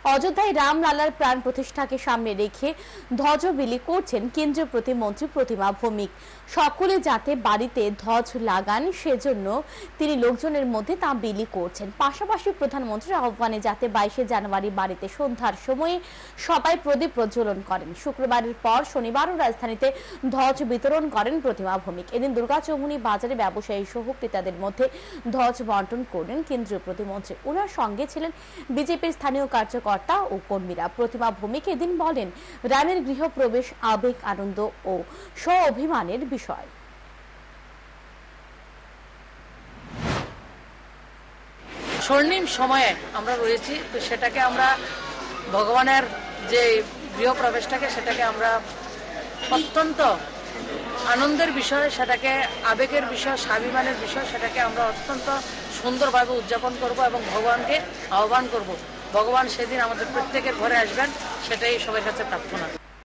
অযোধ্যায় রামলালার প্রাণ প্রতিষ্ঠাকে সামনে রেখে ধ্বজ বিলি করছেন কেন্দ্রীয় প্রতিমন্ত্রী প্রতিমা ভৌমিক। সকলে যাতে বাড়িতে ধ্বজ লাগান সেজন্য তিনি লোকজনের মধ্যে তা বিলি করছেন। পাশাপাশি প্রধানমন্ত্রীর আহ্বানে যাতে 22শে জানুয়ারি বাড়িতে সন্ধ্যার সময়ে সবাই প্রদীপ প্রজ্বলন করেন। শুক্রবারের পর শনিবারও রাজধানীতে ধ্বজ বিতরণ করেন প্রতিমা ভৌমিক। এদিন দুর্গাচৌমুহনী বাজারে ব্যবসায়ী সহ ক্রেতাদের মধ্যে ধ্বজ বন্টন করলেন কেন্দ্রীয় প্রতিমন্ত্রী। ওনার সঙ্গে ছিলেন বিজেপির স্থানীয় কার্যকর্তা ও কর্মীরা। প্রতিমা ভৌমিক এদিন বলেন, রামের গৃহপ্রবেশ আবেগ, আনন্দ ও স্ব-অভিমানের বিষয়। স্বর্ণিম সময়ে আমরা রয়েছি, তো সেটাকে আমরা ভগবানের যে গৃহপ্রবেশটাকে সেটাকে আমরা অত্যন্ত আনন্দের বিষয়, সেটাকে আবেগের বিষয়, স্বাভিমানের বিষয়, সেটাকে আমরা অত্যন্ত সুন্দরভাবে উদযাপন করব এবং ভগবানকে আহ্বান করব। ভগবান সেদিন আমাদের প্রত্যেকের ঘরে আসবেন, সেটাই সবার কাছে প্রার্থনা।